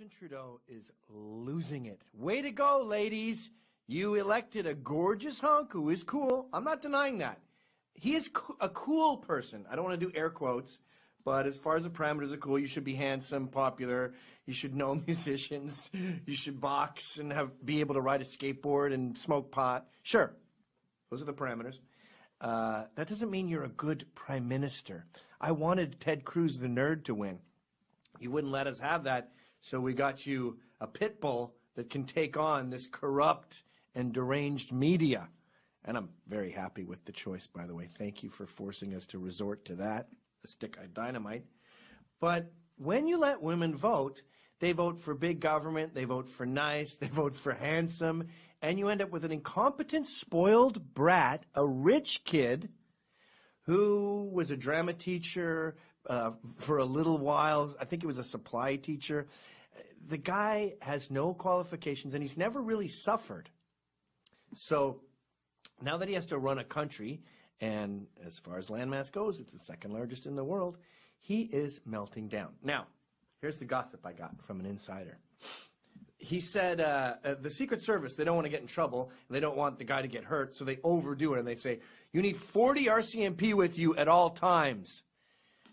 Justin Trudeau is losing it. Way to go, ladies. You elected a gorgeous hunk who is cool. I'm not denying that. He is a cool person. I don't want to do air quotes, but as far as the parameters are cool, you should be handsome, popular. You should know musicians. You should box and be able to ride a skateboard and smoke pot. Sure. Those are the parameters. That doesn't mean you're a good prime minister. I wanted Ted Cruz, the nerd, to win. You wouldn't let us have that, so we got you a pit bull that can take on this corrupt and deranged media. And I'm very happy with the choice, by the way. Thank you for forcing us to resort to that, a stick of dynamite. But when you let women vote, they vote for big government, they vote for nice, they vote for handsome, and you end up with an incompetent, spoiled brat, a rich kid who was a drama teacher for a little while. I think he was a supply teacher. The guy has no qualifications, and he's never really suffered. So now that he has to run a country, and as far as landmass goes, it's the second largest in the world, he is melting down. Now, here's the gossip I got from an insider. He said the Secret Service, they don't want to get in trouble, and they don't want the guy to get hurt, so they overdo it, and they say, you need 40 RCMP with you at all times.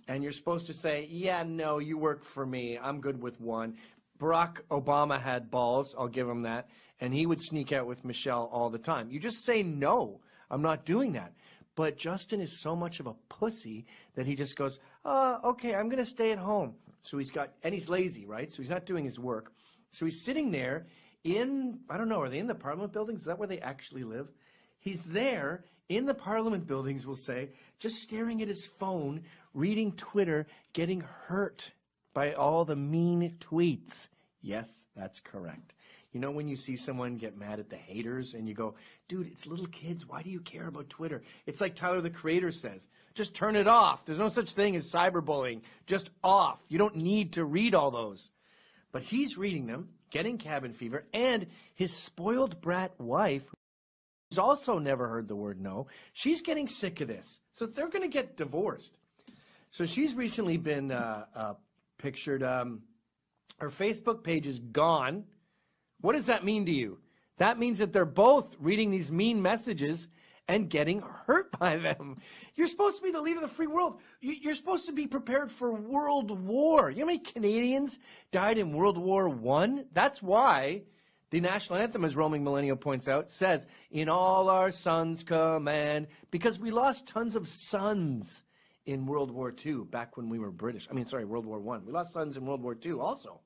And you're supposed to say, yeah, no, you work for me. I'm good with one. Barack Obama had balls. I'll give him that. And he would sneak out with Michelle all the time. You just say, no, I'm not doing that. But Justin is so much of a pussy that he just goes, okay, I'm going to stay at home. So and he's lazy, right? So he's not doing his work. So he's sitting there in, I don't know, are they in the Parliament buildings? Is that where they actually live? He's there in the Parliament buildings, we'll say, just staring at his phone, reading Twitter, getting hurt by all the mean tweets. Yes, that's correct. You know when you see someone get mad at the haters and you go, dude, it's little kids. Why do you care about Twitter? It's like Tyler, the Creator, says. Just turn it off. There's no such thing as cyberbullying. Just off. You don't need to read all those. But he's reading them, getting cabin fever, and his spoiled brat wife, who's also never heard the word no, she's getting sick of this. So they're going to get divorced. So she's recently been pictured. Her Facebook page is gone. What does that mean to you? That means that they're both reading these mean messages and getting hurt by them. You're supposed to be the leader of the free world. You're supposed to be prepared for World War. You know how many Canadians died in World War I? That's why the national anthem, as Roaming Millennial points out, says, in all our sons' command, because we lost tons of sons in World War II, back when we were British. World War I. We lost sons in World War II also.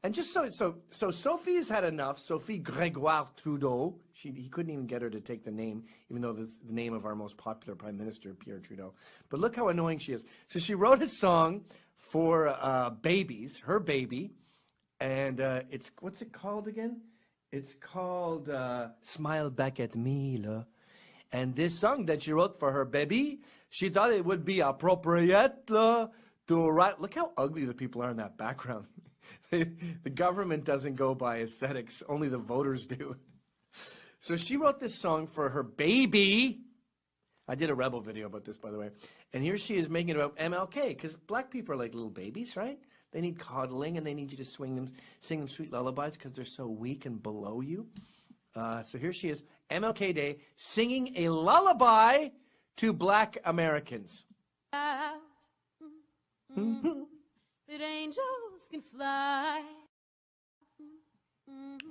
And just so Sophie's had enough. Sophie Grégoire Trudeau. He couldn't even get her to take the name, even though it's the name of our most popular prime minister, Pierre Trudeau. But look how annoying she is. So she wrote a song for babies, her baby, and what's it called again? It's called Smile Back at Me, la. And this song that she wrote for her baby, she thought it would be appropriate to write. Look how ugly the people are in that background. The government doesn't go by aesthetics. Only the voters do. So she wrote this song for her baby. I did a Rebel video about this, by the way. And here she is making it about MLK, because black people are like little babies, right? They need coddling, and they need you to sing them sweet lullabies because they're so weak and below you. So here she is, MLK Day, singing a lullaby to black Americans. That angels can fly.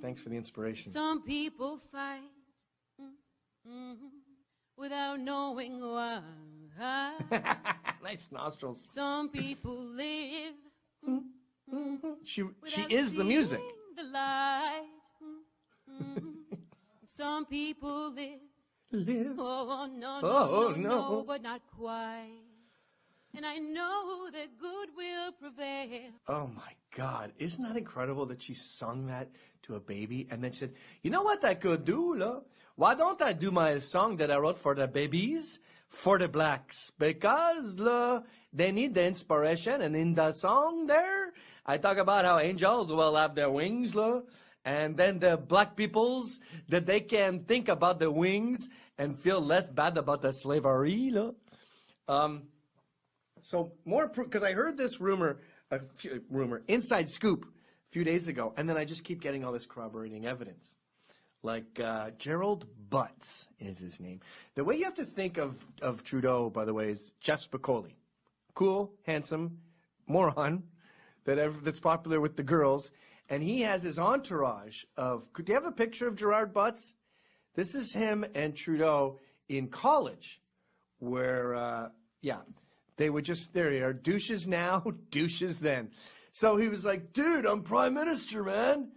Thanks for the inspiration. Some people fight without knowing why. Nice nostrils. Some people live. She is the music. The light. Some people live. Oh, no, but not quite. And I know that good will prevail. Oh, my God. Isn't that incredible that she sung that to a baby? And then she said, you know what I could do, la? Why don't I do my song that I wrote for the babies, for the blacks? Because, la, they need the inspiration. And in the song there, I talk about how angels will have their wings, la. And then the black peoples, that they can think about the wings and feel less bad about the slavery, la. So more, because I heard this rumor, inside scoop a few days ago, and then I just keep getting all this corroborating evidence. Like Gerald Butts is his name. The way you have to think of Trudeau, by the way, is Jeff Spicoli. Cool, handsome, moron that's popular with the girls. And he has his entourage of, do you have a picture of Gerard Butts? This is him and Trudeau in college where, they would just, there they are, douches now, douches then. So he was like, dude, I'm Prime Minister, man.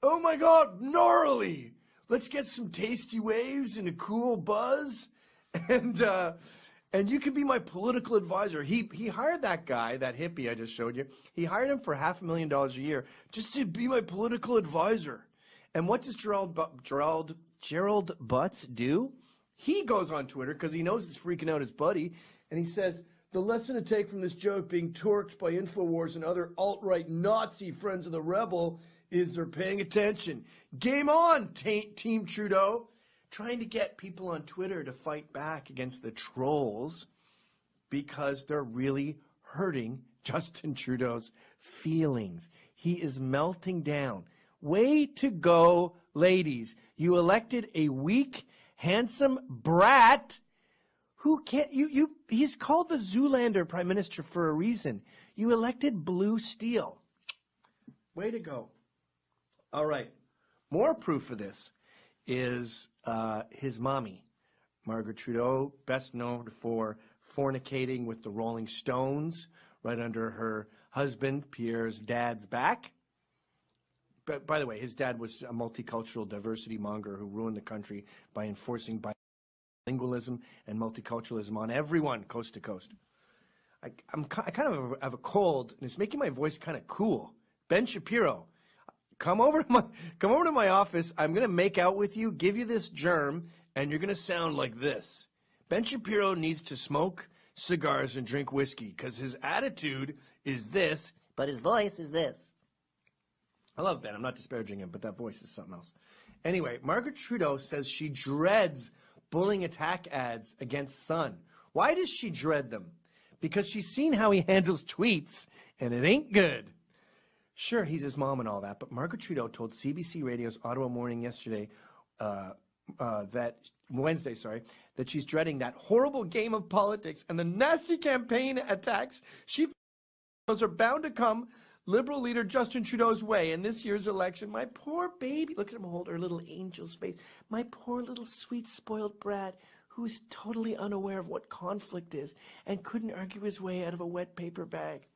Oh my God, gnarly. Let's get some tasty waves and a cool buzz. And you can be my political advisor. He hired that guy, that hippie I just showed you. He hired him for $500,000 a year just to be my political advisor. And what does Gerald Butts do? He goes on Twitter because he knows he's freaking out his buddy, and he says, the lesson to take from this joke being torqued by InfoWars and other alt-right Nazi friends of the rebel is they're paying attention. Game on, Team Trudeau. Trying to get people on Twitter to fight back against the trolls because they're really hurting Justin Trudeau's feelings. He is melting down. Way to go, ladies. You elected a weak, handsome brat who can't, he's called the Zoolander Prime Minister for a reason. You elected Blue Steel. Way to go. All right. More proof of this is his mommy, Margaret Trudeau, best known for fornicating with the Rolling Stones right under her husband, Pierre's dad's back. But by the way, his dad was a multicultural diversity monger who ruined the country by enforcing bilingualism and multiculturalism on everyone, coast to coast. I kind of have a cold, and it's making my voice kind of cool. Ben Shapiro, come over to my office. I'm going to make out with you, give you this germ, and you're going to sound like this. Ben Shapiro needs to smoke cigars and drink whiskey because his attitude is this, but his voice is this. I love Ben. I'm not disparaging him, but that voice is something else. Anyway, Margaret Trudeau says she dreads bullying attack ads against Sun. Why does she dread them? Because she's seen how he handles tweets, and it ain't good. Sure, he's his mom and all that, but Margaret Trudeau told CBC Radio's Ottawa Morning yesterday, Wednesday, that she's dreading that horrible game of politics and the nasty campaign attacks she knows are bound to come Liberal leader Justin Trudeau's way in this year's election. My poor baby, look at him hold her little angel's face. My poor little sweet spoiled brat who is totally unaware of what conflict is and couldn't argue his way out of a wet paper bag.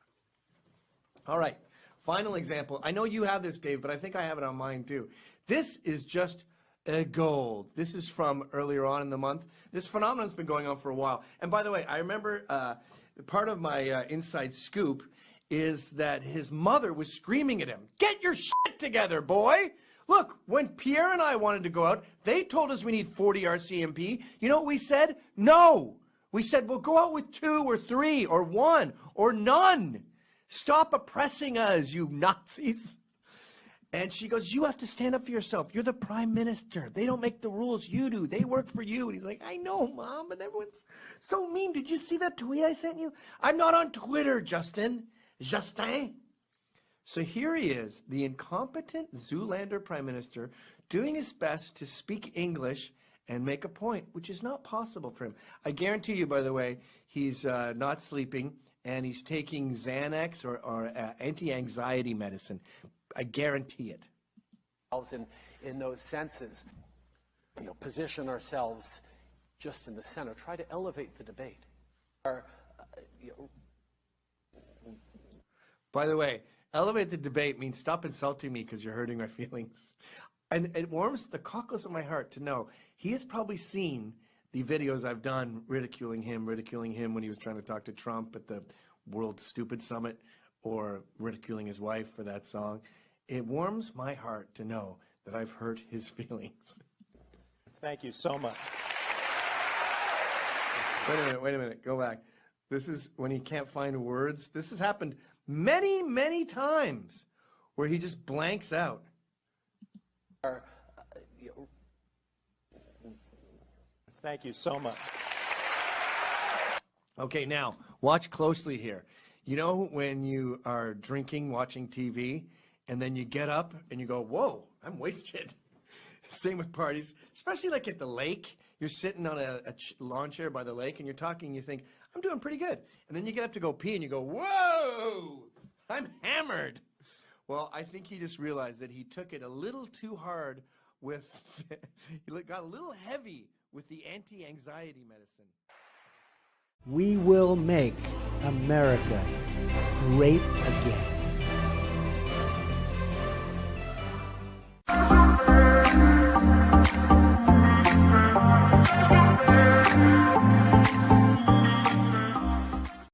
All right. Final example. I know you have this, Dave, but I think I have it on mine too. This is just a gold. This is from earlier on in the month. This phenomenon's been going on for a while. And by the way, I remember part of my inside scoop is that his mother was screaming at him, "Get your shit together, boy!" Look, when Pierre and I wanted to go out, they told us we need 40 RCMP. You know what we said? No. We said, we'll go out with 2 or 3 or 1 or none. Stop oppressing us, you Nazis. And she goes, you have to stand up for yourself. You're the Prime Minister. They don't make the rules. You do. They work for you. And he's like, I know, Mom, but everyone's so mean. Did you see that tweet I sent you? I'm not on Twitter, Justin. So here he is, the incompetent Zoolander Prime Minister, doing his best to speak English and make a point, which is not possible for him. I guarantee you, by the way, he's not sleeping and he's taking Xanax or anti-anxiety medicine. I guarantee it. In those senses, position ourselves just in the center. Try to elevate the debate. By the way, elevate the debate means stop insulting me because you're hurting my feelings. And it warms the cockles of my heart to know he has probably seen the videos I've done ridiculing him when he was trying to talk to Trump at the World Stupid Summit, or ridiculing his wife for that song. It warms my heart to know that I've hurt his feelings. Thank you so much. Wait a minute, go back. This is when he can't find words. This has happened many, many times where he just blanks out. Thank you so much. Okay, now, watch closely here. You know when you are drinking, watching TV, and then you get up and you go, whoa, I'm wasted. Same with parties, especially like at the lake. You're sitting on a lawn chair by the lake and you're talking and you think, I'm doing pretty good. And then you get up to go pee and you go, whoa, I'm hammered. Well, I think he just realized that he took it a little too hard with, he got a little heavy with the anti-anxiety medicine. We will make America great again.